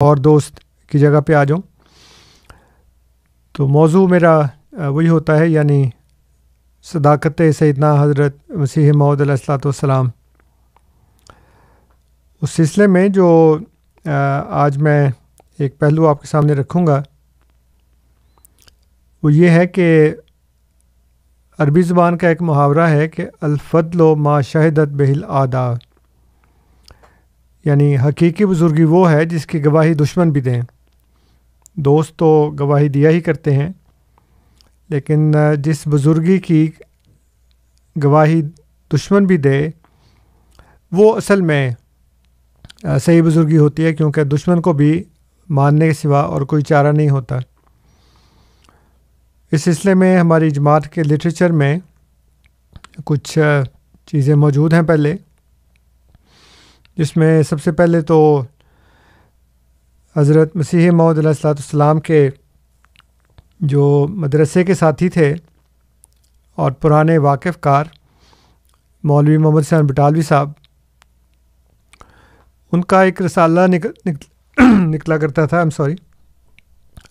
اور دوست کی جگہ پہ آ جاؤں. تو موضوع میرا وہی ہوتا ہے، یعنی صداقت سیدنا حضرت مسیح موعود علیہ الصلوۃ والسلام. اس سلسلے میں جو آج میں ایک پہلو آپ کے سامنے رکھوں گا وہ یہ ہے کہ عربی زبان کا ایک محاورہ ہے کہ الفضل ما شہدت بہ الاعداء، یعنی حقیقی بزرگی وہ ہے جس کی گواہی دشمن بھی دیں. دوست تو گواہی دیا ہی کرتے ہیں، لیکن جس بزرگی کی گواہی دشمن بھی دے وہ اصل میں صحیح بزرگی ہوتی ہے، کیونکہ دشمن کو بھی ماننے کے سوا اور کوئی چارہ نہیں ہوتا. اس سلسلے میں ہماری جماعت کے لٹریچر میں کچھ چیزیں موجود ہیں پہلے، جس میں سب سے پہلے تو حضرت مسیح موعود علیہ الصلوۃ والسلام کے جو مدرسے کے ساتھی تھے اور پرانے واقف کار مولوی محمد حسین بٹالوی صاحب، ان کا ایک رسالہ نکلا کرتا تھا،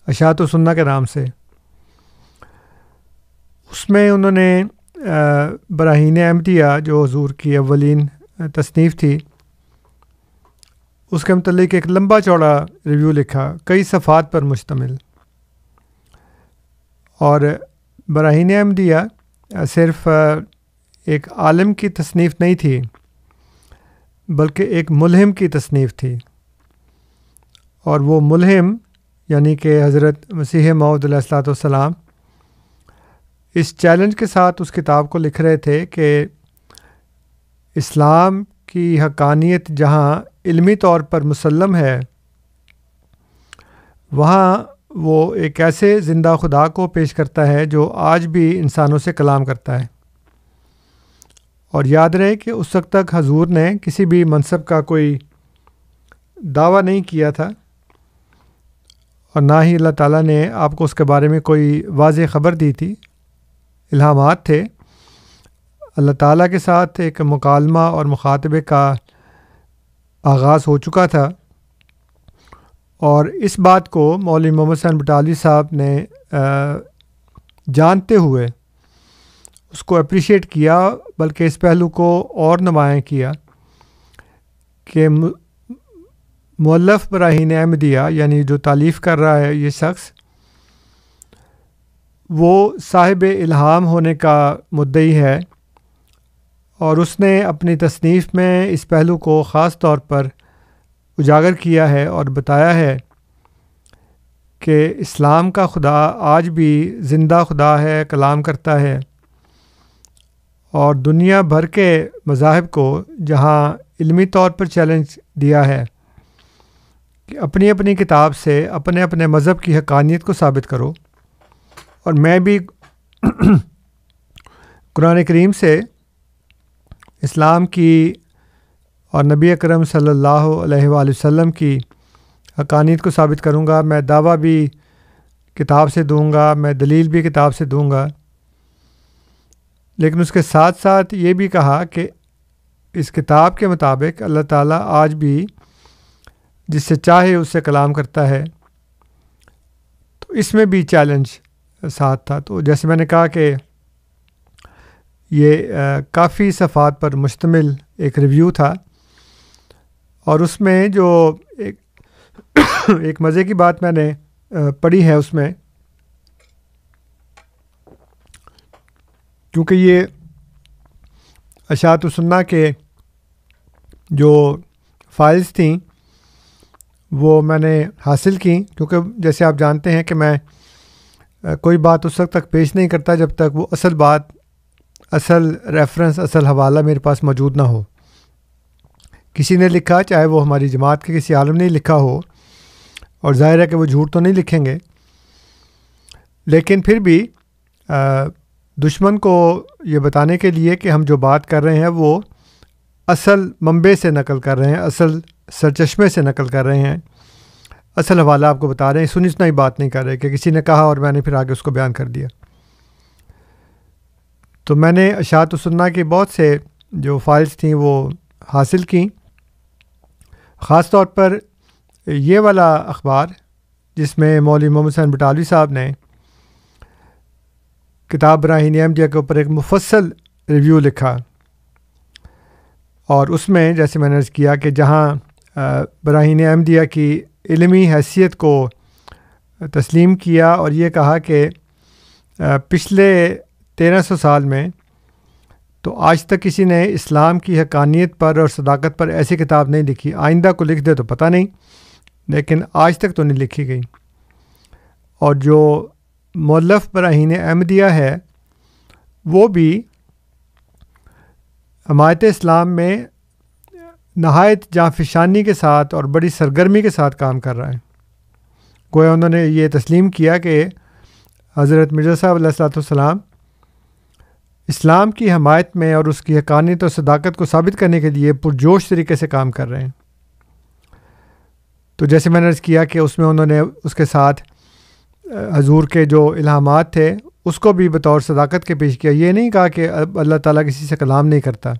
اشاعت و سنہ کے نام سے. اس میں انہوں نے براہین احمدیہ جو حضور کی اولین تصنیف تھی اس کے متعلق ایک لمبا چوڑا ریویو لکھا، کئی صفحات پر مشتمل. اور براہین احمدیہ صرف ایک عالم کی تصنیف نہیں تھی بلکہ ایک ملہم کی تصنیف تھی، اور وہ ملہم یعنی کہ حضرت مسیح موعود علیہ الصلوۃ والسلام اس چیلنج کے ساتھ اس کتاب کو لکھ رہے تھے کہ اسلام کی حقانیت جہاں علمی طور پر مسلم ہے، وہاں وہ ایک ایسے زندہ خدا کو پیش کرتا ہے جو آج بھی انسانوں سے کلام کرتا ہے. اور یاد رہے کہ اس وقت تک حضور نے کسی بھی منصب کا کوئی دعویٰ نہیں کیا تھا، اور نہ ہی اللہ تعالیٰ نے آپ کو اس کے بارے میں کوئی واضح خبر دی تھی. الہامات تھے، اللہ تعالیٰ کے ساتھ ایک مکالمہ اور مخاطبے کا آغاز ہو چکا تھا. اور اس بات کو مولوی محمد حسین بٹالوی صاحب نے جانتے ہوئے اس کو اپریشیٹ کیا، بلکہ اس پہلو کو اور نمایاں کیا کہ مؤلف براہین احمدیہ یعنی جو تالیف کر رہا ہے یہ شخص، وہ صاحب الہام ہونے کا مدعی ہے، اور اس نے اپنی تصنیف میں اس پہلو کو خاص طور پر اجاگر کیا ہے اور بتایا ہے کہ اسلام کا خدا آج بھی زندہ خدا ہے، کلام کرتا ہے. اور دنیا بھر کے مذاہب کو جہاں علمی طور پر چیلنج دیا ہے کہ اپنی اپنی کتاب سے اپنے اپنے مذہب کی حقانیت کو ثابت کرو، اور میں بھی قرآن کریم سے اسلام کی اور نبی اکرم صلی اللہ علیہ وآلہ وسلم کی حقانیت کو ثابت کروں گا. میں دعویٰ بھی کتاب سے دوں گا، میں دلیل بھی کتاب سے دوں گا، لیکن اس کے ساتھ ساتھ یہ بھی کہا کہ اس کتاب کے مطابق اللہ تعالیٰ آج بھی جس سے چاہے اس سے کلام کرتا ہے. تو اس میں بھی چیلنج ساتھ تھا. تو جیسے میں نے کہا کہ یہ کافی صفحات پر مشتمل ایک ریویو تھا، اور اس میں جو ایک مزے کی بات میں نے پڑھی ہے اس میں، کیونکہ یہ اشاعت و سنہ کے جو فائلز تھیں وہ میں نے حاصل کی، کیونکہ جیسے آپ جانتے ہیں کہ میں کوئی بات اس وقت تک پیش نہیں کرتا جب تک وہ اصل بات، اصل ریفرنس، اصل حوالہ میرے پاس موجود نہ ہو. کسی نے لکھا، چاہے وہ ہماری جماعت کے کسی عالم نے لکھا ہو، اور ظاہر ہے کہ وہ جھوٹ تو نہیں لکھیں گے، لیکن پھر بھی دشمن کو یہ بتانے کے لیے کہ ہم جو بات کر رہے ہیں وہ اصل منبع سے نقل کر رہے ہیں، اصل سرچشمے سے نقل کر رہے ہیں، اصل حوالہ آپ کو بتا رہے ہیں، سنی سنائی بات نہیں کر رہے کہ کسی نے کہا اور میں نے پھر آگے اس کو بیان کر دیا. تو میں نے اشاعت و سنہ کے بہت سے جو فائلز تھیں وہ حاصل کیں. خاص طور پر یہ والا اخبار جس میں مولوی محمد حسین بٹالوی صاحب نے کتاب براہین احمدیہ کے اوپر ایک مفصل ریویو لکھا، اور اس میں جیسے میں نے عرض کیا کہ جہاں براہین احمدیہ کی علمی حیثیت کو تسلیم کیا اور یہ کہا کہ پچھلے 1300 سال میں تو آج تک کسی نے اسلام کی حقانیت پر اور صداقت پر ایسی کتاب نہیں لکھی، آئندہ کو لکھ دے تو پتہ نہیں، لیکن آج تک تو نہیں لکھی گئی۔ اور جو مؤلف براہین احمدیہ ہے وہ بھی حمایت اسلام میں نہایت جانفشانی کے ساتھ اور بڑی سرگرمی کے ساتھ کام کر رہا ہے۔ گویا انہوں نے یہ تسلیم کیا کہ حضرت مرزا صاحب علیہ الصلوۃ والسلام اسلام کی حمایت میں اور اس کی حقانیت اور صداقت کو ثابت کرنے کے لیے پرجوش طریقے سے کام کر رہے ہیں۔ تو جیسے میں نے عرض کیا کہ اس میں انہوں نے اس کے ساتھ حضور کے جو الہامات تھے اس کو بھی بطور صداقت کے پیش کیا۔ یہ نہیں کہا کہ اللہ تعالیٰ کسی سے کلام نہیں کرتا،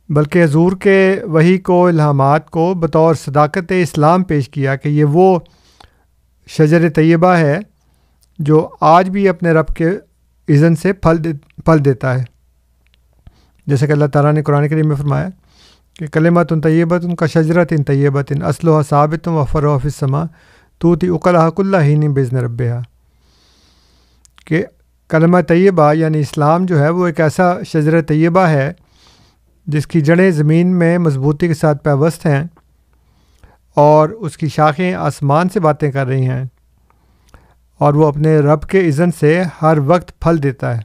بلکہ حضور کے وحی کو، الہامات کو بطور صداقت اسلام پیش کیا کہ یہ وہ شجر طیبہ ہے جو آج بھی اپنے رب کے اذن سے پھل دیتا ہے، جیسے کہ اللہ تعالیٰ نے قرآن کریم میں فرمایا کہ کلمۃ طیبۃ کا شجرۃ طیبۃ اصلھا ثابت و فرعها فی السماء تؤتی اکلھا کل حین باذن ربھا، کہ کلمہ طیبہ یعنی اسلام جو ہے وہ ایک ایسا شجر طیبہ ہے جس کی جڑیں زمین میں مضبوطی کے ساتھ پیوست ہیں اور اس کی شاخیں آسمان سے باتیں کر رہی ہیں، اور وہ اپنے رب کے اذن سے ہر وقت پھل دیتا ہے۔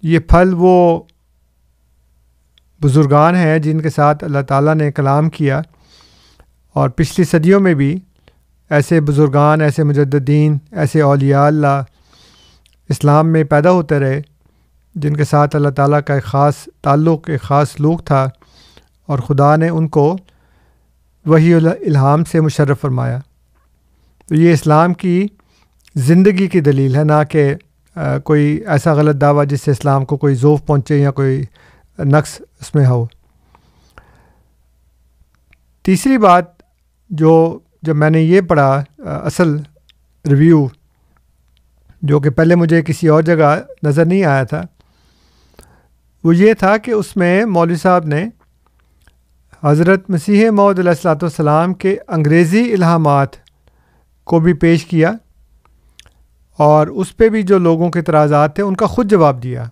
یہ پھل وہ بزرگان ہیں جن کے ساتھ اللہ تعالیٰ نے کلام کیا، اور پچھلی صدیوں میں بھی ایسے بزرگان، ایسے مجددین، ایسے اولیاء اللہ اسلام میں پیدا ہوتے رہے جن کے ساتھ اللہ تعالیٰ کا ایک خاص تعلق، ایک خاص سلوک تھا، اور خدا نے ان کو وحی الہام سے مشرف فرمایا۔ تو یہ اسلام کی زندگی کی دلیل ہے، نہ کہ کوئی ایسا غلط دعویٰ جس سے اسلام کو کوئی ذوف پہنچے یا کوئی نقص اس میں ہو۔ تیسری بات جو جب میں نے یہ پڑھا اصل ریویو، جو کہ پہلے مجھے کسی اور جگہ نظر نہیں آیا تھا، وہ یہ تھا کہ اس میں مولوی صاحب نے حضرت مسیح موعود علیہ الصلوۃ والسلام کے انگریزی الہامات کو بھی پیش کیا، اور اس پہ بھی جو لوگوں کے اعتراضات تھے ان کا خود جواب دیا۔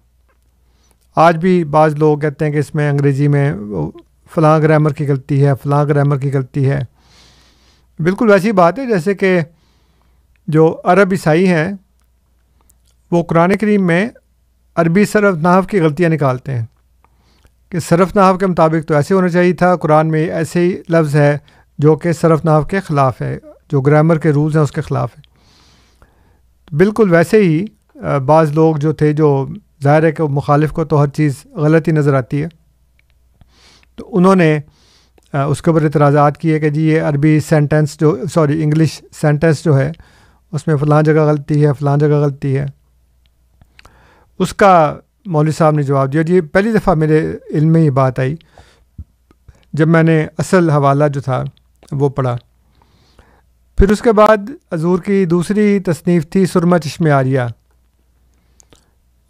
آج بھی بعض لوگ کہتے ہیں کہ اس میں انگریزی میں فلاں گرامر کی غلطی ہے، فلاں گرامر کی غلطی ہے۔ بالکل ویسی بات ہے جیسے کہ جو عرب عیسائی ہیں وہ قرآن کریم میں عربی صرف نحو کی غلطیاں نکالتے ہیں کہ صرف نحو کے مطابق تو ایسے ہونا چاہیے تھا، قرآن میں ایسے ہی لفظ ہے جو کہ صرف نحو کے خلاف ہے، جو گرامر کے رولز ہیں اس کے خلاف ہے۔ بالکل ویسے ہی بعض لوگ جو تھے، جو ظاہر ہے کہ مخالف کو تو ہر چیز غلط ہی نظر آتی ہے، تو انہوں نے اس کے اوپر اعتراضات کیے کہ جی یہ عربی سینٹنس انگلش سینٹنس جو ہے اس میں فلاں جگہ غلطی ہے، فلاں جگہ غلطی ہے۔ اس کا مولوی صاحب نے جواب دیا۔ جی پہلی دفعہ میرے علم میں یہ بات آئی جب میں نے اصل حوالہ جو تھا وہ پڑھا۔ پھر اس کے بعد حضور کی دوسری تصنیف تھی سرمہ چشم عاریہ،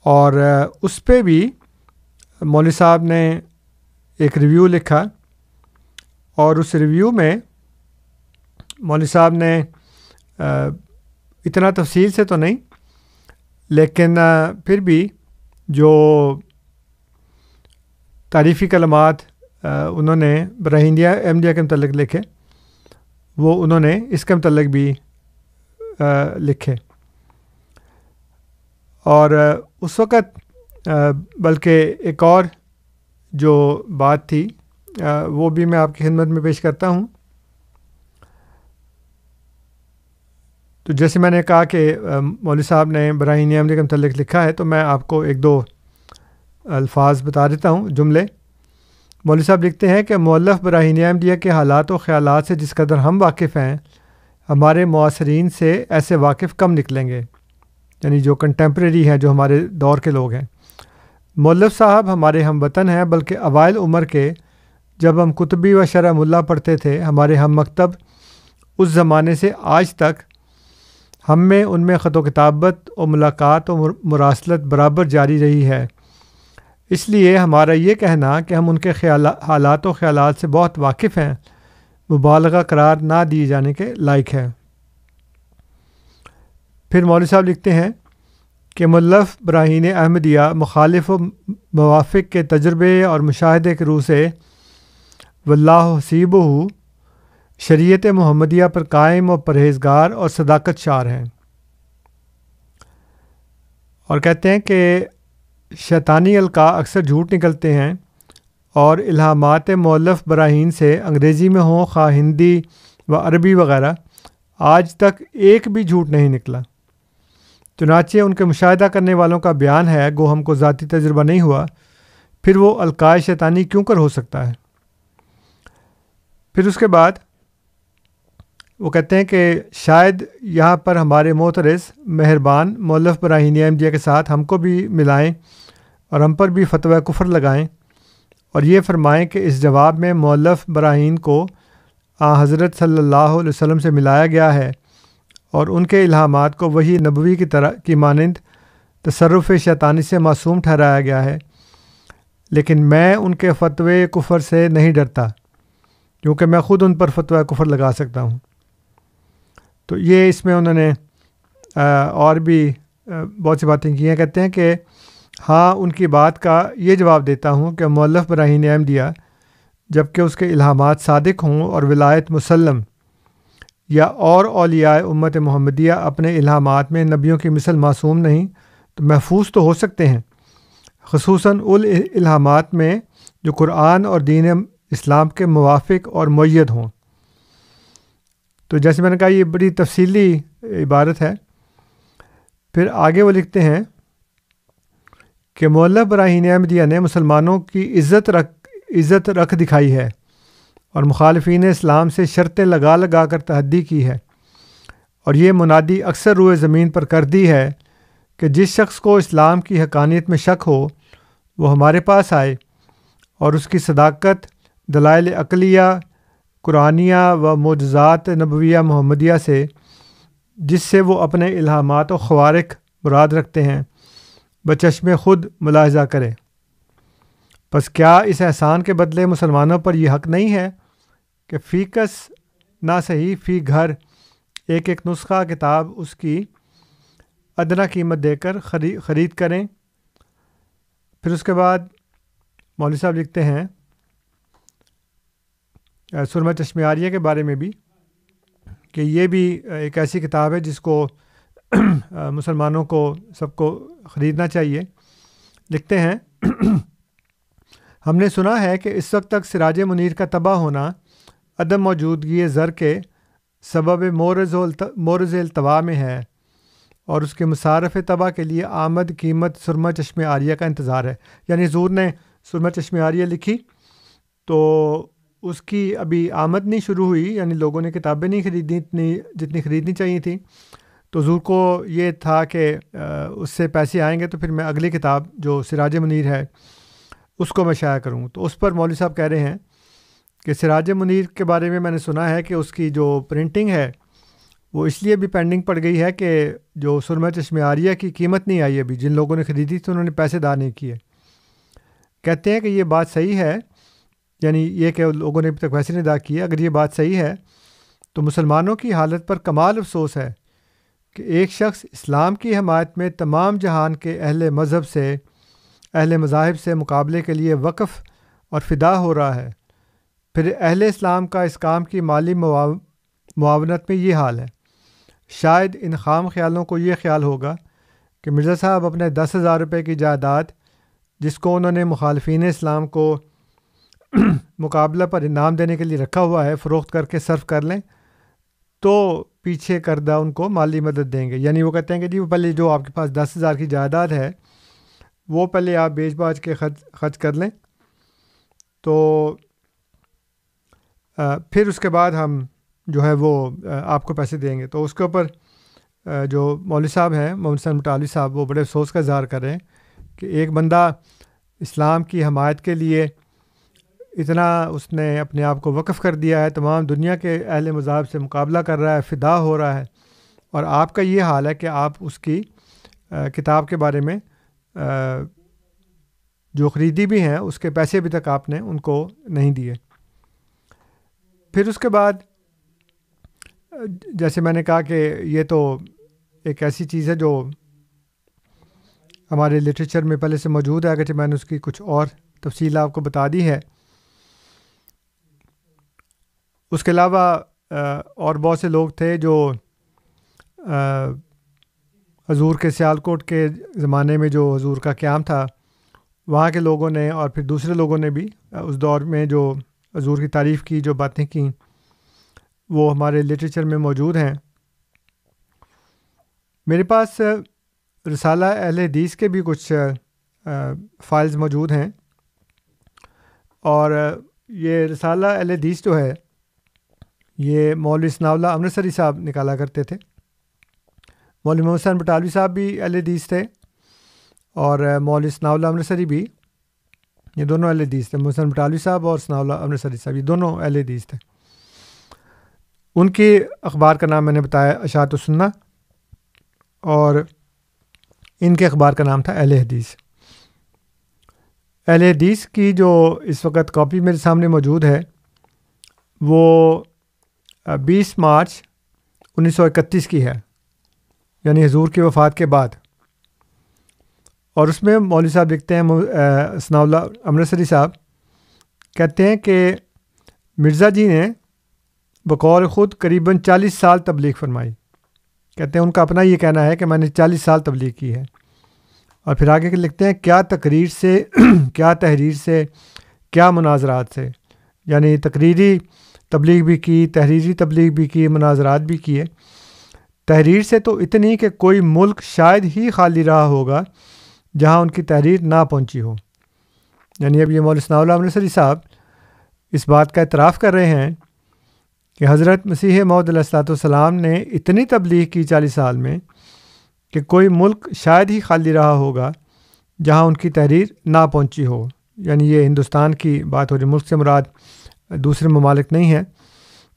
اور اس پہ بھی مولوی صاحب نے ایک ریویو لکھا، اور اس ریویو میں مولوی صاحب نے اتنا تفصیل سے تو نہیں، لیکن پھر بھی جو تعریفی کلمات انہوں نے براہین احمدیہ کے متعلق لکھے وہ انہوں نے اس کے متعلق بھی لکھے۔ اور اس وقت بلکہ ایک اور جو بات تھی وہ بھی میں آپ کی خدمت میں پیش کرتا ہوں۔ تو جیسے میں نے کہا کہ مولوی صاحب نے براہین احمدیہ کے متعلق لکھا ہے، تو میں آپ کو ایک دو الفاظ بتا دیتا ہوں، جملے۔ مولوی صاحب لکھتے ہیں کہ مؤلف براہین احمدیہ کے حالات و خیالات سے جس قدر ہم واقف ہیں، ہمارے معاصرین سے ایسے واقف کم نکلیں گے، یعنی جو کنٹمپریری ہیں، جو ہمارے دور کے لوگ ہیں۔ مؤلف صاحب ہمارے ہم وطن ہیں، بلکہ اوائل عمر کے جب ہم کتبی و شرح ملا پڑھتے تھے، ہمارے ہم مکتب اس زمانے سے آج تک ہم میں ان میں خط و کتابت اور ملاقات و مراسلت برابر جاری رہی ہے۔ اس لیے ہمارا یہ کہنا کہ ہم ان کے حالات و خیالات سے بہت واقف ہیں مبالغہ قرار نہ دیے جانے کے لائق ہے۔ پھر مولوی صاحب لکھتے ہیں کہ مؤلف براہین احمدیہ مخالف و موافق کے تجربے اور مشاہدے کے روح سے واللہ حسیبہ شریعت محمدیہ پر قائم و پرہیزگار اور صداقت شار ہیں، اور کہتے ہیں کہ شیطانی القاء اکثر جھوٹ نکلتے ہیں، اور الہامات مؤلف براہین سے انگریزی میں ہوں خواہ ہندی و عربی وغیرہ آج تک ایک بھی جھوٹ نہیں نکلا۔ چنانچہ ان کے مشاہدہ کرنے والوں کا بیان ہے، گو ہم کو ذاتی تجربہ نہیں ہوا، پھر وہ القاء شیطانی کیوں کر ہو سکتا ہے؟ پھر اس کے بعد وہ کہتے ہیں کہ شاید یہاں پر ہمارے معترض مہربان مؤلف براہین احمدیہ کے ساتھ ہم کو بھی ملائیں اور ہم پر بھی فتویٰ کفر لگائیں، اور یہ فرمائیں کہ اس جواب میں مؤلف براہین کو حضرت صلی اللہ علیہ وسلم سے ملایا گیا ہے، اور ان کے الہامات کو وحی نبوی کی مانند تصرف شیطانی سے معصوم ٹھہرایا گیا ہے، لیکن میں ان کے فتوے کفر سے نہیں ڈرتا کیونکہ میں خود ان پر فتویٰ کفر لگا سکتا ہوں۔ تو یہ اس میں انہوں نے اور بھی بہت سی باتیں کی ہیں۔ کہتے ہیں کہ ہاں، ان کی بات کا یہ جواب دیتا ہوں کہ مؤلف براہین احمدیہ جب کہ اس کے الہامات صادق ہوں اور ولایت مسلم، یا اور اولیاء امت محمدیہ اپنے الہامات میں نبیوں کی مثل معصوم نہیں تو محفوظ تو ہو سکتے ہیں، خصوصاً الہامات میں جو قرآن اور دین اسلام کے موافق اور مؤید ہوں۔ تو جیسے میں نے کہا یہ بڑی تفصیلی عبارت ہے۔ پھر آگے وہ لکھتے ہیں کہ مؤلف براہین احمدیہ نے مسلمانوں کی عزت رکھ دکھائی ہے اور مخالفین اسلام سے شرطیں لگا لگا کر تحدی کی ہے، اور یہ منادی اکثر روئے زمین پر کر دی ہے کہ جس شخص کو اسلام کی حقانیت میں شک ہو وہ ہمارے پاس آئے اور اس کی صداقت دلائل عقلیہ قرآنیہ و معجزات نبویہ محمدیہ سے، جس سے وہ اپنے الہامات و خوارق مراد رکھتے ہیں، بچشم خود ملاحظہ کرے۔ پس کیا اس احسان کے بدلے مسلمانوں پر یہ حق نہیں ہے کہ فی کس نہ صحیح فی گھر ایک ایک نسخہ کتاب اس کی ادنا قیمت دے کر خرید کریں؟ پھر اس کے بعد مولوی صاحب لکھتے ہیں سرمہ چشم عاریہ کے بارے میں بھی کہ یہ بھی ایک ایسی کتاب ہے جس کو مسلمانوں کو سب کو خریدنا چاہیے۔ لکھتے ہیں ہم نے سنا ہے کہ اس وقت تک سراج منیر کا تباہ ہونا عدم موجودگی زر کے سبب مورز التوا میں ہے، اور اس کے مصارف تباہ کے لیے آمد قیمت سرمہ چشم عاریہ کا انتظار ہے۔ یعنی حضور نے سرمہ چشم عاریہ لکھی تو اس کی ابھی آمد نہیں شروع ہوئی، یعنی لوگوں نے کتابیں نہیں خریدی جتنی خریدنی چاہیے تھیں، تو حضور کو یہ تھا کہ اس سے پیسے آئیں گے تو پھر میں اگلی کتاب جو سراج منیر ہے اس کو میں شائع کروں۔ تو اس پر مولوی صاحب کہہ رہے ہیں کہ سراج منیر کے بارے میں نے سنا ہے کہ اس کی جو پرنٹنگ ہے وہ اس لیے بھی پینڈنگ پڑ گئی ہے کہ جو سرمہ چشم عاریہ کی قیمت نہیں آئی ابھی، جن لوگوں نے خریدی تھی انہوں نے پیسے ادا نہیں کیے۔ کہتے ہیں کہ یہ بات صحیح ہے، یعنی یہ کہ لوگوں نے ابھی تک پیسے نہیں ادا کیے۔ اگر یہ بات صحیح ہے تو مسلمانوں کی حالت پر کمال افسوس ہے کہ ایک شخص اسلام کی حمایت میں تمام جہان کے اہل مذاہب سے مقابلے کے لیے وقف اور فدا ہو رہا ہے، پھر اہل اسلام کا اس کام کی مالی معاونت میں یہ حال ہے۔ شاید ان خام خیالوں کو یہ خیال ہوگا کہ مرزا صاحب اپنے 10,000 روپے کی جائیداد جس کو انہوں نے مخالفین اسلام کو مقابلہ پر انعام دینے کے لیے رکھا ہوا ہے فروخت کر کے صرف کر لیں تو پیچھے کردہ ان کو مالی مدد دیں گے۔ یعنی وہ کہتے ہیں کہ جی وہ پہلے جو آپ کے پاس 10,000 کی جائیداد ہے وہ پہلے آپ بیچ باچ کے خرچ کر لیں، تو پھر اس کے بعد ہم جو ہے وہ آپ کو پیسے دیں گے۔ تو اس کے اوپر جو مولوی صاحب ہیں محمد حسین مٹالوی صاحب وہ بڑے افسوس کا اظہار کر رہے ہیں کہ ایک بندہ اسلام کی حمایت کے لیے اتنا اس نے اپنے آپ کو وقف کر دیا ہے، تمام دنیا کے اہل مذاہب سے مقابلہ کر رہا ہے، فدا ہو رہا ہے، اور آپ کا یہ حال ہے کہ آپ اس کی کتاب کے بارے میں جو خریدی بھی ہیں اس کے پیسے ابھی تک آپ نے ان کو نہیں دیے۔ پھر اس کے بعد جیسے میں نے کہا کہ یہ تو ایک ایسی چیز ہے جو ہمارے لٹریچر میں پہلے سے موجود ہے، اگرچہ میں نے اس کی کچھ اور تفصیل آپ کو بتا دی ہے۔ اس کے علاوہ اور بہت سے لوگ تھے جو حضور کے سیالکوٹ کے زمانے میں جو حضور کا قیام تھا، وہاں کے لوگوں نے اور پھر دوسرے لوگوں نے بھی اس دور میں جو حضور کی تعریف کی، جو باتیں کیں، وہ ہمارے لٹریچر میں موجود ہیں۔ میرے پاس رسالہ اہل حدیث کے بھی کچھ فائلز موجود ہیں، اور یہ رسالہ اہل حدیث جو ہے یہ مولوی ثناء اللہ امرتسری صاحب نکالا کرتے تھے۔ مولوی محمد حسین بٹالوی صاحب بھی اہل حدیث تھے، اور مولوی ثناء اللہ امرتسری بھی، یہ دونوں اہل حدیث تھے۔ محسن بٹالوی صاحب اور ثناء اللہ امرتسری صاحب یہ دونوں اہل حدیث تھے۔ ان کی اخبار کا نام میں نے بتایا اشاعت السنہ، اور ان کے اخبار کا نام تھا اہل حدیث۔ اہل حدیث کی جو اس وقت کاپی میرے سامنے موجود ہے وہ 20 مارچ 1931 کی ہے، یعنی حضور کی وفات کے بعد، اور اس میں مولوی صاحب لکھتے ہیں، ثناء اللہ امرتسری صاحب کہتے ہیں کہ مرزا جی نے بقول خود قریباً 40 سال تبلیغ فرمائی۔ کہتے ہیں ان کا اپنا یہ کہنا ہے کہ میں نے 40 سال تبلیغ کی ہے، اور پھر آگے کے لکھتے ہیں کیا تقریر سے کیا تحریر سے کیا مناظرات سے، یعنی تقریری تبلیغ بھی کی، تحریری تبلیغ بھی کی، مناظرات بھی کیے۔ تحریر سے تو اتنی کہ کوئی ملک شاید ہی خالی رہا ہوگا جہاں ان کی تحریر نہ پہنچی ہو۔ یعنی اب یہ مولوی ثناء اللہ امرتسری صاحب اس بات کا اعتراف کر رہے ہیں کہ حضرت مسیح موعود علیہ الصلوۃ والسلام نے اتنی تبلیغ کی 40 سال میں کہ کوئی ملک شاید ہی خالی رہا ہوگا جہاں ان کی تحریر نہ پہنچی ہو۔ یعنی یہ ہندوستان کی بات ہو رہی، ملک سے مراد دوسرے ممالک نہیں ہے،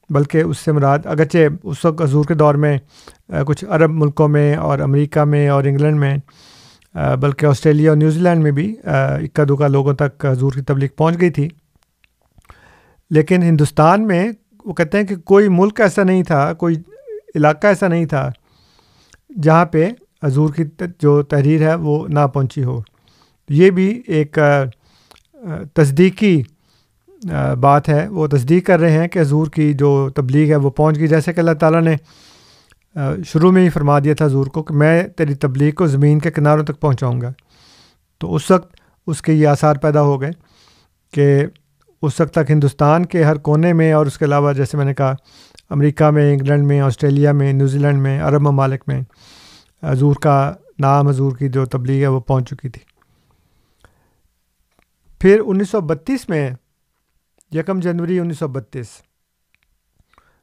بلکہ اس سے مراد اگرچہ اس وقت حضور کے دور میں کچھ عرب ملکوں میں اور امریکہ میں اور انگلینڈ میں، بلکہ آسٹریلیا اور نیوزی لینڈ میں بھی اکا دکا لوگوں تک حضور کی تبلیغ پہنچ گئی تھی، لیکن ہندوستان میں وہ کہتے ہیں کہ کوئی ملک ایسا نہیں تھا، کوئی علاقہ ایسا نہیں تھا جہاں پہ حضور کی جو تحریر ہے وہ نہ پہنچی ہو۔ یہ بھی ایک تصدیقی بات ہے، وہ تصدیق کر رہے ہیں کہ حضور کی جو تبلیغ ہے وہ پہنچ گئی، جیسے کہ اللہ تعالیٰ نے شروع میں ہی فرما دیا تھا حضور کو کہ میں تیری تبلیغ کو زمین کے کناروں تک پہنچاؤں گا۔ تو اس وقت اس کے یہ آثار پیدا ہو گئے کہ اس وقت تک ہندوستان کے ہر کونے میں، اور اس کے علاوہ جیسے میں نے کہا امریکہ میں، انگلینڈ میں، آسٹریلیا میں، نیوزی لینڈ میں، عرب ممالک میں حضور کا نام، حضور کی جو تبلیغ ہے وہ پہنچ چکی تھی۔ پھر 1932 میں 1 جنوری 1932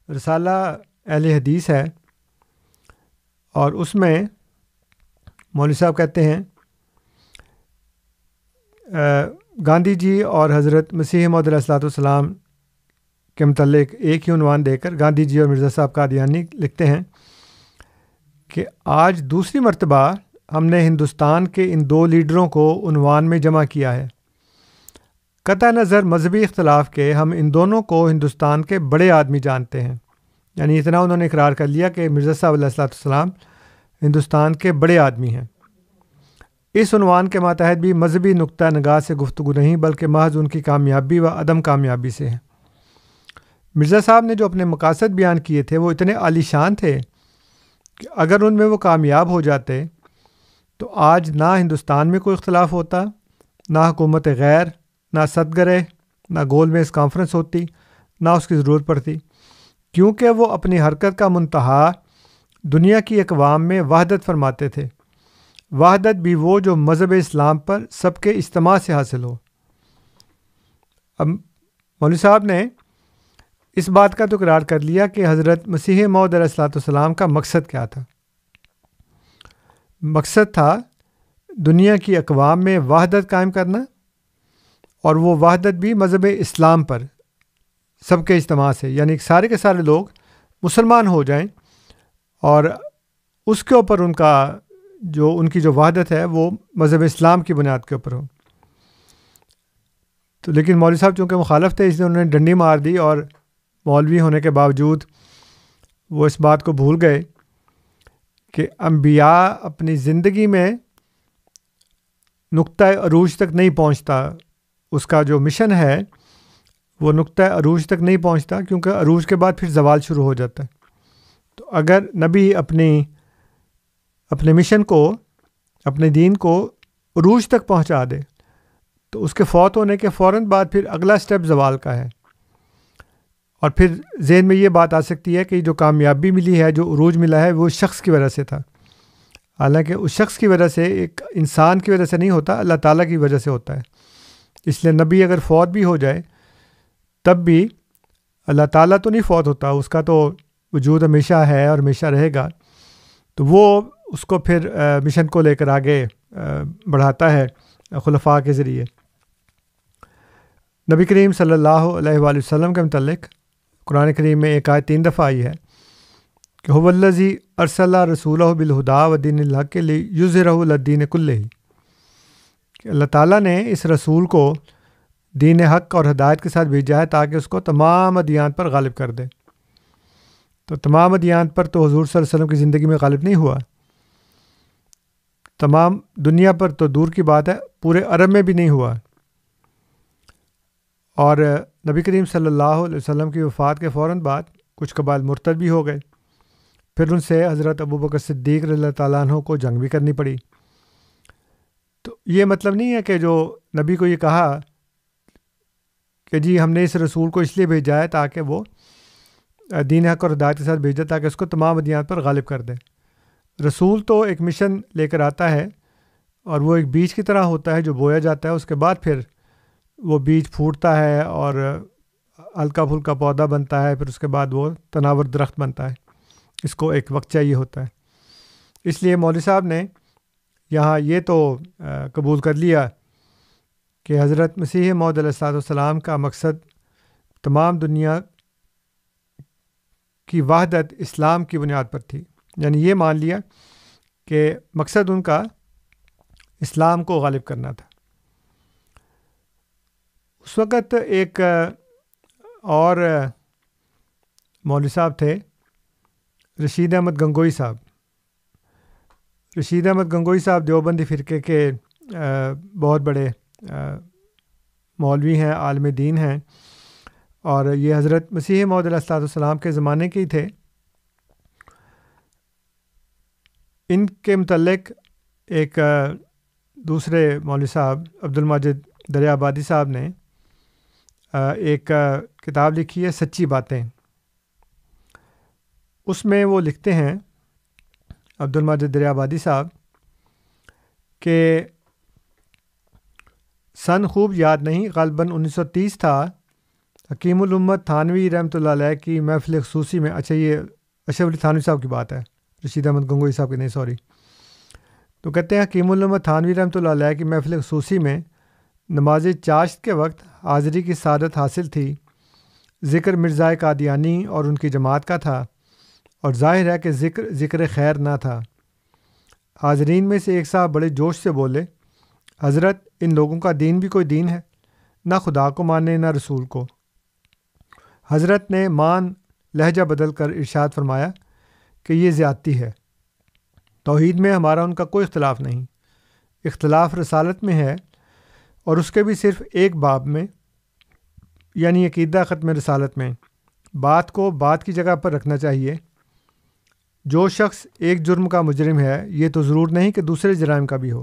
رسالہ اہل حدیث ہے، اور اس میں مولوی صاحب کہتے ہیں گاندھی جی اور حضرت مسیح موعود علیہ الصلوۃ والسلام کے متعلق ایک ہی عنوان دے کر گاندھی جی اور مرزا صاحب قادیانی لکھتے ہیں کہ آج دوسری مرتبہ ہم نے ہندوستان کے ان 2 لیڈروں کو عنوان میں جمع کیا ہے۔ قطع نظر مذہبی اختلاف کے ہم ان دونوں کو ہندوستان کے بڑے آدمی جانتے ہیں۔ یعنی اتنا انہوں نے اقرار کر لیا کہ مرزا صاحب علیہ الصلوۃ والسلام ہندوستان کے بڑے آدمی ہیں۔ اس عنوان کے ماتحت بھی مذہبی نقطہ نگاہ سے گفتگو نہیں، بلکہ محض ان کی کامیابی و عدم کامیابی سے ہے۔ مرزا صاحب نے جو اپنے مقاصد بیان کیے تھے وہ اتنے عالی شان تھے کہ اگر ان میں وہ کامیاب ہو جاتے تو آج نہ ہندوستان میں کوئی اختلاف ہوتا، نہ حکومت غیر، نہ صدگرہ، نہ گول میز کانفرنس ہوتی، نہ اس کی ضرورت پڑتی، کیونکہ وہ اپنی حرکت کا منتہا دنیا کی اقوام میں وحدت فرماتے تھے۔ وحدت بھی وہ جو مذہب اسلام پر سب کے اجتماع سے حاصل ہو۔ اب مولوی صاحب نے اس بات کا تو اقرار کر لیا کہ حضرت مسیح موعود علیہ الصلوۃ والسلام کا مقصد کیا تھا۔ مقصد تھا دنیا کی اقوام میں وحدت قائم کرنا اور وہ وحدت بھی مذہب اسلام پر سب کے اجتماع سے، یعنی سارے کے سارے لوگ مسلمان ہو جائیں اور اس کے اوپر ان کی جو وحدت ہے وہ مذہب اسلام کی بنیاد کے اوپر ہو۔ تو لیکن مولوی صاحب چونکہ مخالف تھے، اس لیے انہوں نے ڈنڈی مار دی، اور مولوی ہونے کے باوجود وہ اس بات کو بھول گئے کہ انبیاء اپنی زندگی میں نقطہ عروج تک نہیں پہنچتا، اس کا جو مشن ہے وہ نقطہ عروج تک نہیں پہنچتا، کیونکہ عروج کے بعد پھر زوال شروع ہو جاتا ہے۔ تو اگر نبی اپنے مشن کو، اپنے دین کو عروج تک پہنچا دے تو اس کے فوت ہونے کے فوراً بعد پھر اگلا سٹیپ زوال کا ہے، اور پھر ذہن میں یہ بات آ سکتی ہے کہ جو کامیابی ملی ہے، جو عروج ملا ہے، وہ اس شخص کی وجہ سے تھا، حالانکہ اس شخص کی وجہ سے، ایک انسان کی وجہ سے نہیں ہوتا، اللہ تعالیٰ کی وجہ سے ہوتا ہے۔ اس لیے نبی اگر فوت بھی ہو جائے تب بھی اللہ تعالیٰ تو نہیں فوت ہوتا، اس کا تو وجود ہمیشہ ہے اور ہمیشہ رہے گا، تو وہ اس کو پھر مشن کو لے کر آگے بڑھاتا ہے خلفاء کے ذریعے۔ نبی کریم صلی اللہ علیہ وآلہ وسلم کے متعلق قرآن کریم میں ایک آیت 3 دفعہ آئی ہے کہ هو الذی ارسل رسولہ بالہدی ودین الحق لیظہرہ علی الدین کلہ، کہ اللہ تعالیٰ نے اس رسول کو دین حق اور ہدایت کے ساتھ بھیجا ہے تاکہ اس کو تمام ادیان پر غالب کر دے۔ تو تمام ادیان پر تو حضور صلی اللہ علیہ وسلم کی زندگی میں غالب نہیں ہوا، تمام دنیا پر تو دور کی بات ہے، پورے عرب میں بھی نہیں ہوا، اور نبی کریم صلی اللہ علیہ وسلم کی وفات کے فوراً بعد کچھ قبائل مرتد بھی ہو گئے، پھر ان سے حضرت ابوبکر صدیق رضی اللہ تعالیٰ عنہ کو جنگ بھی کرنی پڑی۔ تو یہ مطلب نہیں ہے کہ جو نبی کو یہ کہا کہ جی ہم نے اس رسول کو اس لیے بھیجا ہے تاکہ وہ دین حق اور ہدایت کے ساتھ بھیجا تاکہ اس کو تمام ادیان پر غالب کر دے۔ رسول تو ایک مشن لے کر آتا ہے، اور وہ ایک بیج کی طرح ہوتا ہے جو بویا جاتا ہے، اس کے بعد پھر وہ بیج پھوٹتا ہے اور ہلکا پھلکا پودا بنتا ہے، پھر اس کے بعد وہ تناور درخت بنتا ہے، اس کو ایک وقت چاہیے ہوتا ہے۔ اس لیے مولوی صاحب نے یہاں یہ تو قبول کر لیا کہ حضرت مسیح موعود علیہ السلام کا مقصد تمام دنیا کی وحدت اسلام کی بنیاد پر تھی، یعنی یہ مان لیا کہ مقصد ان کا اسلام کو غالب کرنا تھا۔ اس وقت ایک اور مولوی صاحب تھے، رشید احمد گنگوئی صاحب۔ رشید احمد گنگوئی صاحب دیوبندی فرقے کے بہت بڑے مولوی ہیں، عالم دین ہیں، اور یہ حضرت مسیح موعود علیہ السلام کے زمانے کے ہی تھے۔ ان کے متعلق ایک دوسرے مولوی صاحب عبد الماجد دریا آبادی صاحب نے ایک کتاب لکھی ہے سچی باتیں۔ اس میں وہ لکھتے ہیں عبد الماجد دریا آبادی صاحب کہ سن خوب یاد نہیں، غالباً 1930 تھا، حکیم الامت تھانوی رحمۃ اللہ علیہ کی محفل خصوصی میں، اچھا یہ اشرف علی تھانوی صاحب کی بات ہے، رشید احمد گنگوئی صاحب کی نہیں، سوری۔ تو کہتے ہیں حکیم الامت تھانوی رحمۃ اللہ علیہ کی محفل خصوصی میں نماز چاشت کے وقت حاضری کی سعادت حاصل تھی۔ ذکر مرزا قادیانی اور ان کی جماعت کا تھا، اور ظاہر ہے کہ ذکر خیر نہ تھا۔ حاضرین میں سے ایک صاحب بڑے جوش سے بولے، حضرت ان لوگوں کا دین بھی کوئی دین ہے، نہ خدا کو مانے نہ رسول کو۔ حضرت نے لہجہ بدل کر ارشاد فرمایا کہ یہ زیادتی ہے، توحید میں ہمارا ان کا کوئی اختلاف نہیں، اختلاف رسالت میں ہے، اور اس کے بھی صرف ایک باب میں، یعنی عقیدہ ختم رسالت میں۔ بات کو بات کی جگہ پر رکھنا چاہیے۔ جو شخص ایک جرم کا مجرم ہے، یہ تو ضرور نہیں کہ دوسرے جرائم کا بھی ہو۔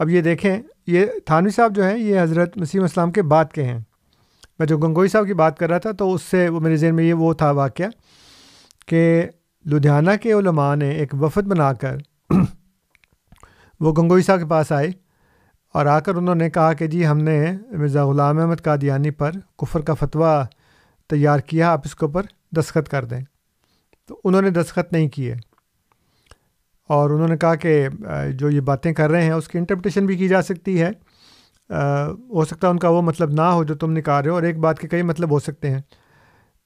اب یہ دیکھیں، یہ تھانوی صاحب جو ہیں یہ حضرت مسیح السلام کے بعد کے ہیں۔ میں جو گنگوئی صاحب کی بات کر رہا تھا تو اس سے وہ میرے ذہن میں یہ وہ تھا واقعہ کہ لدھیانہ کے علماء نے ایک وفد بنا کر وہ گنگوئی صاحب کے پاس آئے، اور آ کر انہوں نے کہا کہ جی ہم نے مرزا غلام احمد قادیانی پر کفر کا فتویٰ تیار کیا، آپ اس کے اوپر دستخط کر دیں۔ تو انہوں نے دستخط نہیں کیے، اور انہوں نے کہا کہ جو یہ باتیں کر رہے ہیں اس کی انٹرپریٹیشن بھی کی جا سکتی ہے، ہو سکتا ہے ان کا وہ مطلب نہ ہو جو تم نکال رہے ہو، اور ایک بات کے کئی مطلب ہو سکتے ہیں۔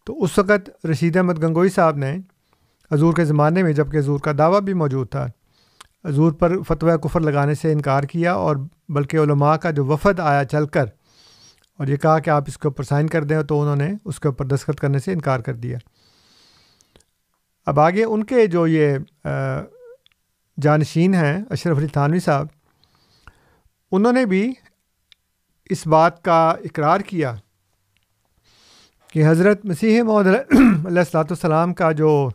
تو اس وقت رشید احمد گنگوئی صاحب نے حضور کے زمانے میں، جب کہ حضور کا دعویٰ بھی موجود تھا، حضور پر فتویٰ کفر لگانے سے انکار کیا، اور بلکہ علماء کا جو وفد آیا چل کر اور یہ کہا کہ آپ اس کے اوپر سائن کر دیں، تو انہوں نے اس کے اوپر دستخط کرنے سے انکار کر دیا۔ اب آگے ان کے جو یہ جانشین ہیں اشرف علی تھانوی صاحب، انہوں نے بھی اس بات کا اقرار کیا کہ حضرت مسیح موعود علیہ الصلوۃ والسلام کا جو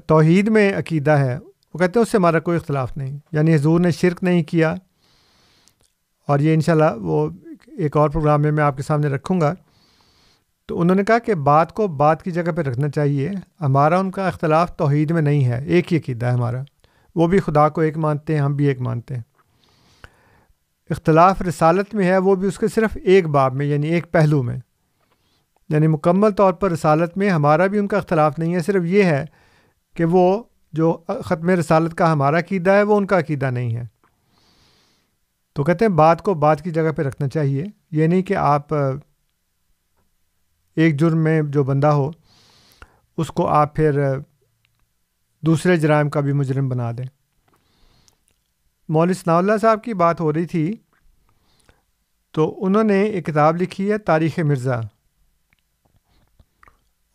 توحید میں عقیدہ ہے، وہ کہتے ہیں اس سے ہمارا کوئی اختلاف نہیں، یعنی حضور نے شرک نہیں کیا، اور یہ انشاءاللہ وہ ایک اور پروگرام میں آپ کے سامنے رکھوں گا۔ تو انہوں نے کہا کہ بات کو بات کی جگہ پہ رکھنا چاہیے، ہمارا ان کا اختلاف توحید میں نہیں ہے، ایک ہی عقیدہ ہے ہمارا، وہ بھی خدا کو ایک مانتے ہیں، ہم بھی ایک مانتے ہیں۔ اختلاف رسالت میں ہے، وہ بھی اس کے صرف ایک باب میں، یعنی ایک پہلو میں، یعنی مکمل طور پر رسالت میں ہمارا بھی ان کا اختلاف نہیں ہے، صرف یہ ہے کہ وہ جو ختم رسالت کا ہمارا عقیدہ ہے وہ ان کا عقیدہ نہیں ہے۔ تو کہتے ہیں بات کو بات کی جگہ پہ رکھنا چاہیے، یہ نہیں کہ آپ ایک جرم میں جو بندہ ہو اس کو آپ پھر دوسرے جرائم کا بھی مجرم بنا دیں۔ مولوی ثناء اللہ صاحب کی بات ہو رہی تھی، تو انہوں نے ایک کتاب لکھی ہے تاریخ مرزا،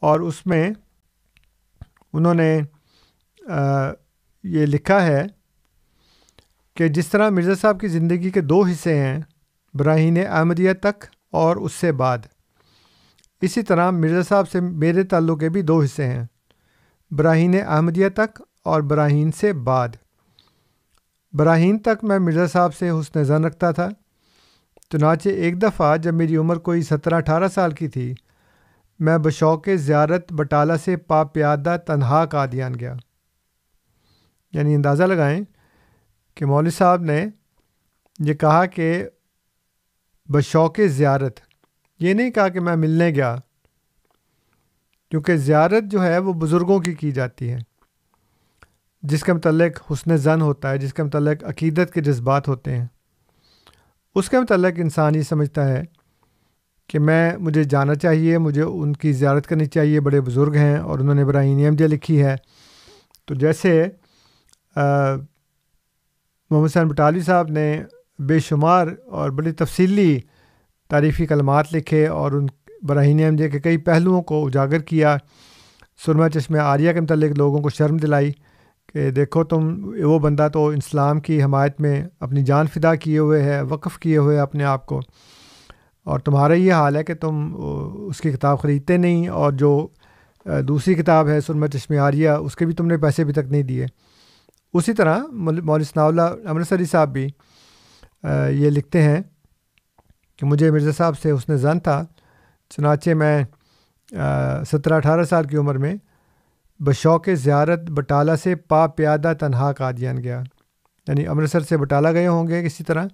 اور اس میں انہوں نے یہ لکھا ہے کہ جس طرح مرزا صاحب کی زندگی کے دو حصے ہیں، براہین احمدیہ تک اور اس سے بعد، اسی طرح مرزا صاحب سے میرے تعلق کے بھی دو حصے ہیں، براہین احمدیہ تک اور براہین سے بعد۔ براہین تک میں مرزا صاحب سے حسن ظن رکھتا تھا، چنانچہ ایک دفعہ جب میری عمر کوئی 17-18 سال کی تھی، میں بشوق زیارت بٹالہ سے پا پیادہ تنہا قادیان گیا۔ یعنی اندازہ لگائیں کہ مولوی صاحب نے یہ کہا کہ بشوق زیارت، یہ نہیں کہا کہ میں ملنے گیا، کیونکہ زیارت جو ہے وہ بزرگوں کی جاتی ہے، جس کے متعلق حسن ظن ہوتا ہے، جس کے متعلق عقیدت کے جذبات ہوتے ہیں، اس کے متعلق انسان یہ سمجھتا ہے کہ مجھے جانا چاہیے، مجھے ان کی زیارت کرنی چاہیے، بڑے بزرگ ہیں، اور انہوں نے براہین احمدیہ لکھی ہے۔ تو جیسے محمد حسین بٹالوی صاحب نے بے شمار اور بڑی تفصیلی تعریفی کلمات لکھے، اور ان براہین احمدیہ کے کئی پہلوؤں کو اجاگر کیا، سرمہ چشمہ عاریہ کے متعلق لوگوں کو شرم دلائی کہ دیکھو تم، وہ بندہ تو اسلام کی حمایت میں اپنی جان فدا کیے ہوئے ہے، وقف کیے ہوئے اپنے آپ کو، اور تمہارا یہ حال ہے کہ تم اس کی کتاب خریدتے نہیں، اور جو دوسری کتاب ہے سرمہ چشمہ عاریہ، اس کے بھی تم نے پیسے ابھی تک نہیں دیے۔ اسی طرح مولوی ثناء اللہ امرتسری صاحب بھی یہ لکھتے ہیں کہ مجھے مرزا صاحب سے حسن ظن تھا، چنانچہ میں 17-18 سال کی عمر میں بشوق زیارت بٹالہ سے پا پیادہ تنہا قادیان گیا، یعنی امرتسر سے بٹالہ گئے ہوں گے کسی طرح،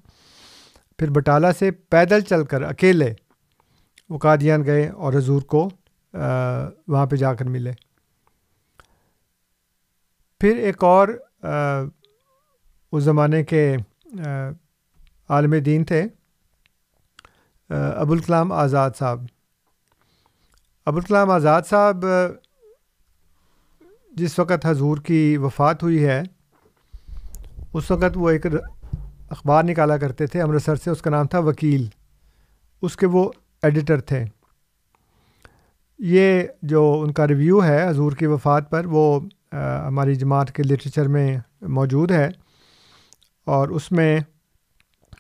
پھر بٹالہ سے پیدل چل کر اکیلے وہ قادیان گئے اور حضور کو وہاں پہ جا کر ملے۔ پھر ایک اور اس زمانے کے عالم دین تھے ابوالکلام آزاد صاحب۔ ابوالکلام آزاد صاحب جس وقت حضور کی وفات ہوئی ہے، اس وقت وہ ایک اخبار نکالا کرتے تھے امرتسر سے، اس کا نام تھا وکیل، اس کے وہ ایڈیٹر تھے۔ یہ جو ان کا ریویو ہے حضور کی وفات پر، وہ ہماری جماعت کے لٹریچر میں موجود ہے، اور اس میں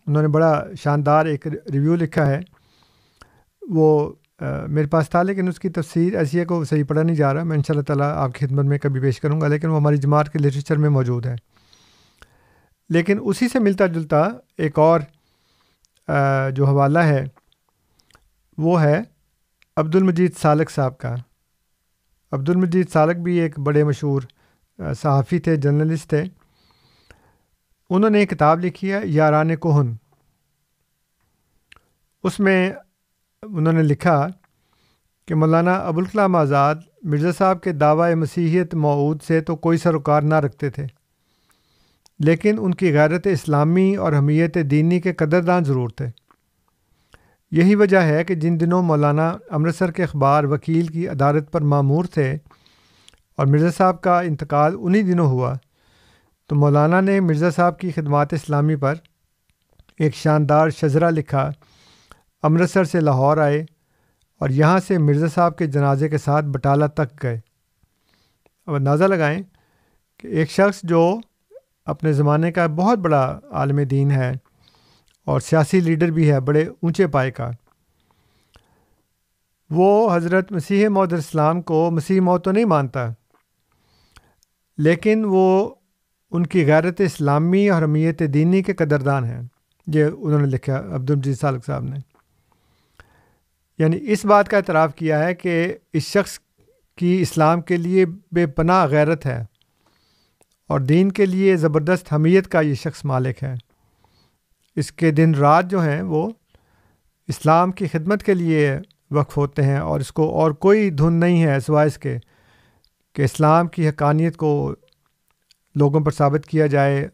انہوں نے بڑا شاندار ایک ریویو لکھا ہے۔ وہ میرے پاس تھا، لیکن اس کی تفسیر ایسی ہے کہ وہ صحیح پڑھا نہیں جا رہا، میں انشاءاللہ تعالیٰ آپ کی خدمت میں کبھی پیش کروں گا، لیکن وہ ہماری جماعت کے لٹریچر میں موجود ہے۔ لیکن اسی سے ملتا جلتا ایک اور جو حوالہ ہے وہ ہے عبد المجید سالک صاحب کا۔ عبد المجید سالک بھی ایک بڑے مشہور صحافی تھے، جرنلسٹ تھے۔ انہوں نے ایک کتاب لکھی ہے یاران کہن، اس میں انہوں نے لکھا کہ مولانا ابوالکلام آزاد مرزا صاحب کے دعویٰ مسیحیت موعود سے تو کوئی سروکار نہ رکھتے تھے، لیکن ان کی غیرت اسلامی اور حمیت دینی کے قدردان ضرور تھے۔ یہی وجہ ہے کہ جن دنوں مولانا امرتسر کے اخبار وکیل کی عدالت پر مامور تھے اور مرزا صاحب کا انتقال انہی دنوں ہوا، تو مولانا نے مرزا صاحب کی خدمات اسلامی پر ایک شاندار شجرہ لکھا، امرتسر سے لاہور آئے اور یہاں سے مرزا صاحب کے جنازے کے ساتھ بٹالہ تک گئے۔ اب اندازہ لگائیں کہ ایک شخص جو اپنے زمانے کا بہت بڑا عالم دین ہے اور سیاسی لیڈر بھی ہے بڑے اونچے پائے کا، وہ حضرت مسیح موعود اسلام کو مسیح موعود تو نہیں مانتا، لیکن وہ ان کی غیرت اسلامی اور حمیت دینی کے قدردان ہیں۔ یہ انہوں نے لکھا عبدالمجید سالک صاحب نے، یعنی اس بات کا اعتراف کیا ہے کہ اس شخص کی اسلام کے لیے بے پناہ غیرت ہے اور دین کے لیے زبردست حمیت کا یہ شخص مالک ہے۔ اس کے دن رات جو ہیں وہ اسلام کی خدمت کے لیے وقف ہوتے ہیں، اور اس کو اور کوئی دھن نہیں ہے سوائے اس کے کہ اسلام کی حقانیت کو لوگوں پر ثابت کیا جائے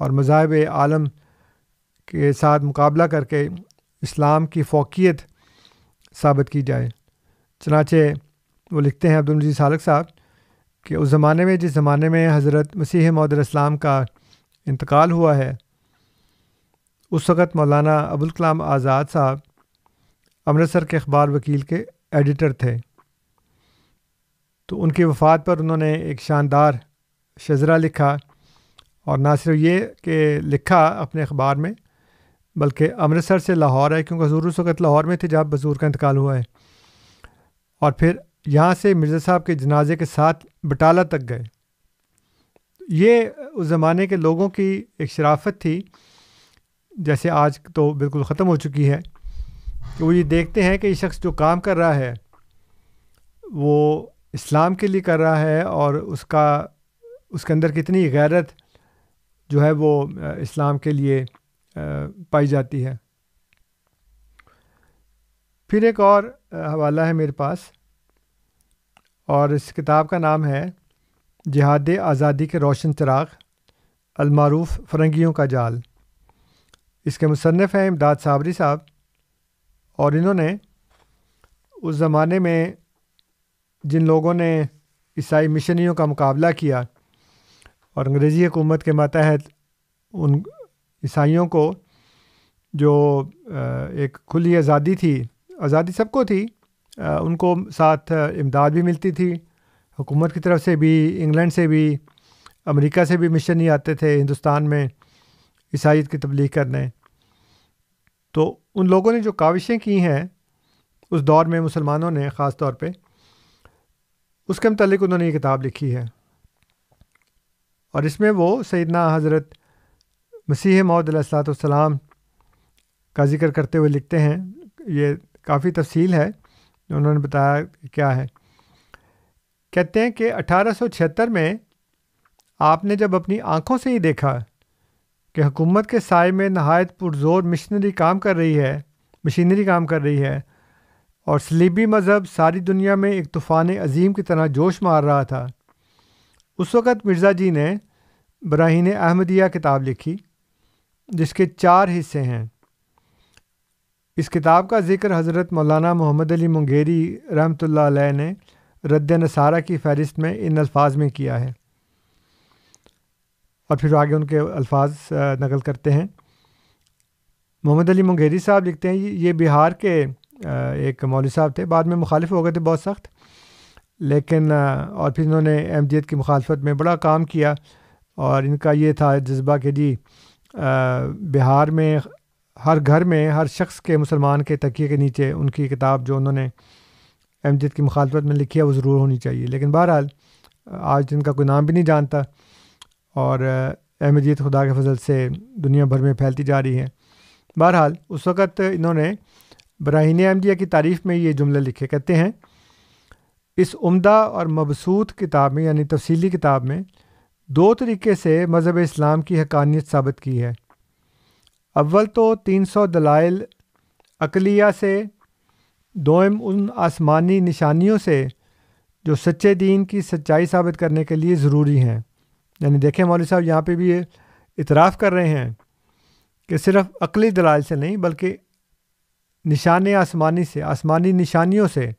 اور مذاہب عالم کے ساتھ مقابلہ کر کے اسلام کی فوقیت ثابت کی جائے۔ چنانچہ وہ لکھتے ہیں عبدالمجید سالک صاحب کہ اس زمانے میں جس زمانے میں حضرت مسیح موعود اسلام کا انتقال ہوا ہے، اس وقت مولانا ابوالکلام آزاد صاحب امرتسر کے اخبار وکیل کے ایڈیٹر تھے۔ تو ان کی وفات پر انہوں نے ایک شاندار شجرہ لکھا، اور نہ صرف یہ کہ لکھا اپنے اخبار میں، بلکہ امرتسر سے لاہور ہے، کیونکہ حضور اس وقت لاہور میں تھے جب حضور کا انتقال ہوا ہے، اور پھر یہاں سے مرزا صاحب کے جنازے کے ساتھ بٹالہ تک گئے۔ یہ اس زمانے کے لوگوں کی ایک شرافت تھی، جیسے آج تو بالکل ختم ہو چکی ہے، کہ وہ یہ دیکھتے ہیں کہ یہ شخص جو کام کر رہا ہے وہ اسلام کے لیے کر رہا ہے، اور اس کے اندر کتنی غیرت جو ہے وہ اسلام کے لیے پائی جاتی ہے۔ پھر ایک اور حوالہ ہے میرے پاس، اور اس کتاب کا نام ہے جہاد آزادی کے روشن چراغ، المعروف فرنگیوں کا جال۔ اس کے مصنف ہیں امداد صابری صاحب، اور انہوں نے اس زمانے میں جن لوگوں نے عیسائی مشنریوں کا مقابلہ کیا اور انگریزی حکومت کے ماتحت ان عیسائیوں کو جو ایک کھلی آزادی تھی، آزادی سب کو تھی، ان کو ساتھ امداد بھی ملتی تھی حکومت کی طرف سے بھی، انگلینڈ سے بھی، امریکہ سے بھی مشنری آتے تھے ہندوستان میں عیسائیت کی تبلیغ کرنے۔ تو ان لوگوں نے جو کاوشیں کی ہیں اس دور میں مسلمانوں نے خاص طور پہ، اس کے متعلق انہوں نے یہ کتاب لکھی ہے، اور اس میں وہ سیدنا حضرت مسیح موعود علیہ الصلوۃ والسلام کا ذکر کرتے ہوئے لکھتے ہیں۔ یہ کافی تفصیل ہے، انہوں نے بتایا کیا ہے۔ کہتے ہیں کہ 1876 میں آپ نے جب اپنی آنکھوں سے ہی دیکھا کہ حکومت کے سائے میں نہایت پرزور مشینری کام کر رہی ہے اور صلیبی مذہب ساری دنیا میں ایک طوفان عظیم کی طرح جوش مار رہا تھا، اس وقت مرزا جی نے براہین احمدیہ کتاب لکھی، جس کے 4 حصے ہیں۔ اس کتاب کا ذکر حضرت مولانا محمد علی منگیری رحمۃ اللہ علیہ نے رد نصارہ کی فہرست میں ان الفاظ میں کیا ہے، اور پھر آگے ان کے الفاظ نقل کرتے ہیں۔ محمد علی منگیری صاحب لکھتے ہیں، یہ بہار کے ایک مولوی صاحب تھے، بعد میں مخالف ہو گئے تھے بہت سخت، لیکن اور پھر انہوں نے احمدیت کی مخالفت میں بڑا کام کیا، اور ان کا یہ تھا جذبہ کہ جی بہار میں ہر گھر میں ہر شخص کے مسلمان کے تکیے کے نیچے ان کی کتاب جو انہوں نے احمدیت کی مخالفت میں لکھی ہے وہ ضرور ہونی چاہیے۔ لیکن بہرحال آج ان کا کوئی نام بھی نہیں جانتا، اور احمدیت خدا کے فضل سے دنیا بھر میں پھیلتی جا رہی ہے۔ بہرحال اس وقت انہوں نے براہین احمدیہ کی تعریف میں یہ جملے لکھے، کہتے ہیں اس عمدہ اور مبسوط کتاب میں، یعنی تفصیلی کتاب میں، 2 طریقے سے مذہب اسلام کی حقانیت ثابت کی ہے۔ اول تو 300 دلائل عقلیہ سے، دوم ان آسمانی نشانیوں سے جو سچے دین کی سچائی ثابت کرنے کے لیے ضروری ہیں۔ یعنی دیکھیں مولوی صاحب، یہاں پہ بھی اعتراف کر رہے ہیں کہ صرف عقلی دلائل سے نہیں بلکہ نشان آسمانی سے، آسمانی نشانیوں سے،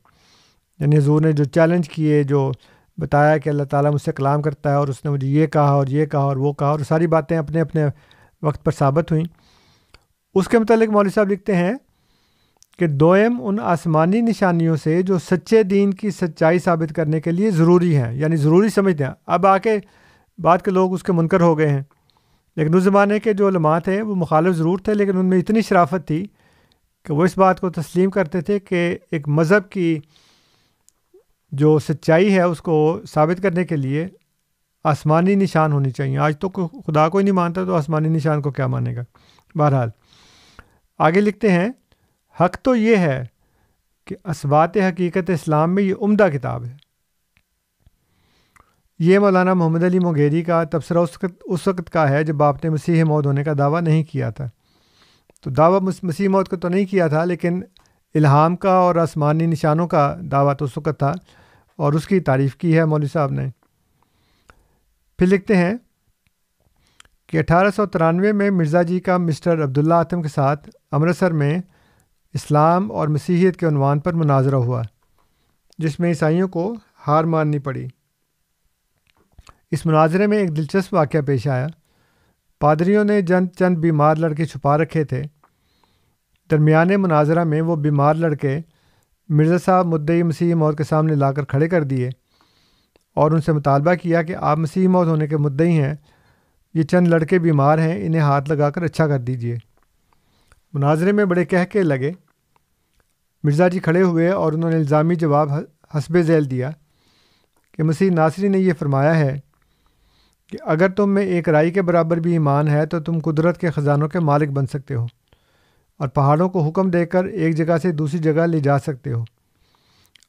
یعنی حضور نے جو چیلنج کیے، جو بتایا کہ اللہ تعالیٰ مجھ سے کلام کرتا ہے اور اس نے مجھے یہ کہا اور یہ کہا اور وہ کہا، اور ساری باتیں اپنے اپنے وقت پر ثابت ہوئیں، اس کے متعلق مولوی صاحب لکھتے ہیں کہ دوئم ان آسمانی نشانیوں سے جو سچے دین کی سچائی ثابت کرنے کے لیے ضروری ہیں، یعنی ضروری سمجھتے ہیں۔ اب آ کے بعد کے لوگ اس کے منکر ہو گئے ہیں، لیکن اس زمانے کے جو علماء تھے وہ مخالف ضرور تھے، لیکن ان میں اتنی شرافت تھی کہ وہ اس بات کو تسلیم کرتے تھے کہ ایک مذہب کی جو سچائی ہے اس کو ثابت کرنے کے لیے آسمانی نشان ہونی چاہیے۔ آج تو خدا کو ہی نہیں مانتا تو آسمانی نشان کو کیا مانے گا۔ بہرحال آگے لکھتے ہیں، حق تو یہ ہے کہ اثبات حقیقت اسلام میں یہ عمدہ کتاب ہے۔ یہ مولانا محمد علی مغیری کا تبصرہ اس وقت کا ہے جب آپ نے مسیح موعود ہونے کا دعویٰ نہیں کیا تھا۔ تو دعویٰ مسیح موعود کا تو نہیں کیا تھا، لیکن الہام کا اور آسمانی نشانوں کا دعویٰ تو اس وقت تھا، اور اس کی تعریف کی ہے مولوی صاحب نے۔ پھر لکھتے ہیں کہ 1893 میں مرزا جی کا مسٹر عبداللہ آتم کے ساتھ امرتسر میں اسلام اور مسیحیت کے عنوان پر مناظرہ ہوا، جس میں عیسائیوں کو ہار ماننی پڑی۔ اس مناظرے میں ایک دلچسپ واقعہ پیش آیا۔ پادریوں نے چند بیمار لڑکے چھپا رکھے تھے۔ درمیانے مناظرہ میں وہ بیمار لڑکے مرزا صاحب مدعی مسیح موعود کے سامنے لا کر کھڑے کر دیے اور ان سے مطالبہ کیا کہ آپ مسیح موعود ہونے کے مدعی ہیں، یہ چند لڑکے بیمار ہیں، انہیں ہاتھ لگا کر اچھا کر دیجئے۔ مناظرے میں بڑے کہکے لگے۔ مرزا جی کھڑے ہوئے اور انہوں نے الزامی جواب حسب ذیل دیا کہ مسیح ناصری نے یہ فرمایا ہے کہ اگر تم میں ایک رائی کے برابر بھی ایمان ہے تو تم قدرت کے خزانوں کے مالک بن سکتے ہو اور پہاڑوں کو حکم دے کر ایک جگہ سے دوسری جگہ لے جا سکتے ہو،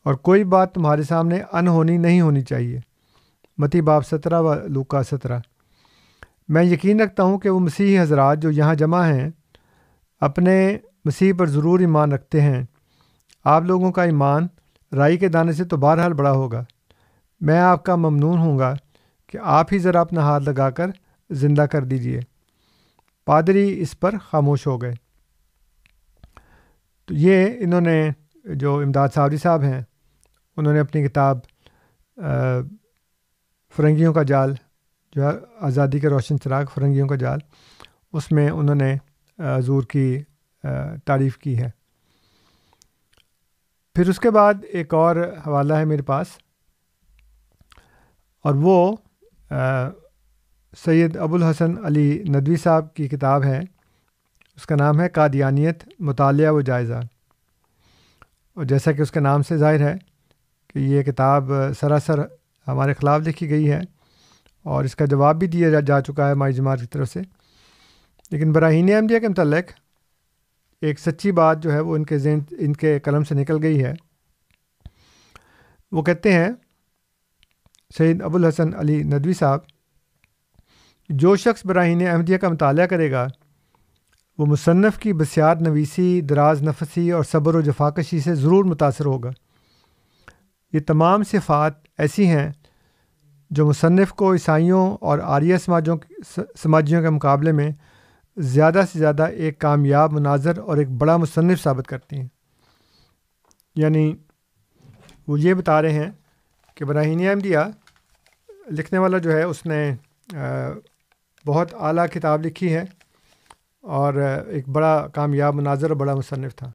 اور کوئی بات تمہارے سامنے انہونی نہیں ہونی چاہیے۔ متی باب 17 و لوکا 17۔ میں یقین رکھتا ہوں کہ وہ مسیحی حضرات جو یہاں جمع ہیں اپنے مسیح پر ضرور ایمان رکھتے ہیں۔ آپ لوگوں کا ایمان رائی کے دانے سے تو بہرحال بڑا ہوگا۔ میں آپ کا ممنون ہوں گا کہ آپ ہی ذرا اپنا ہاتھ لگا کر زندہ کر دیجئے۔ پادری اس پر خاموش ہو گئے۔ تو یہ انہوں نے جو امداد صابری صاحب ہیں انہوں نے اپنی کتاب فرنگیوں کا جال، جو ہے آزادی کے روشن چراغ فرنگیوں کا جال، اس میں انہوں نے حضور کی تعریف کی ہے۔ پھر اس کے بعد ایک اور حوالہ ہے میرے پاس، اور وہ سید ابوالحسن علی ندوی صاحب کی کتاب ہے۔ اس کا نام ہے قادیانیت، مطالعہ و جائزہ۔ اور جیسا کہ اس کے نام سے ظاہر ہے کہ یہ کتاب سراسر ہمارے خلاف لکھی گئی ہے، اور اس کا جواب بھی دیا جا چکا ہے مائی جماعت کی طرف سے۔ لیکن براہین احمدیہ کے متعلق ایک سچی بات جو ہے وہ ان کے قلم سے نکل گئی ہے۔ وہ کہتے ہیں سید ابوالحسن علی ندوی صاحب، جو شخص براہین احمدیہ کا مطالعہ کرے گا وہ مصنف کی بسیار نویسی، دراز نفسی اور صبر و جفاکشی سے ضرور متاثر ہوگا۔ یہ تمام صفات ایسی ہیں جو مصنف کو عیسائیوں اور آریہ سماجیوں کے مقابلے میں زیادہ سے زیادہ ایک کامیاب مناظر اور ایک بڑا مصنف ثابت کرتی ہیں۔ یعنی وہ یہ بتا رہے ہیں کہ براہین احمدیہ لکھنے والا جو ہے اس نے بہت اعلیٰ کتاب لکھی ہے اور ایک بڑا کامیاب مناظر اور بڑا مصنف تھا۔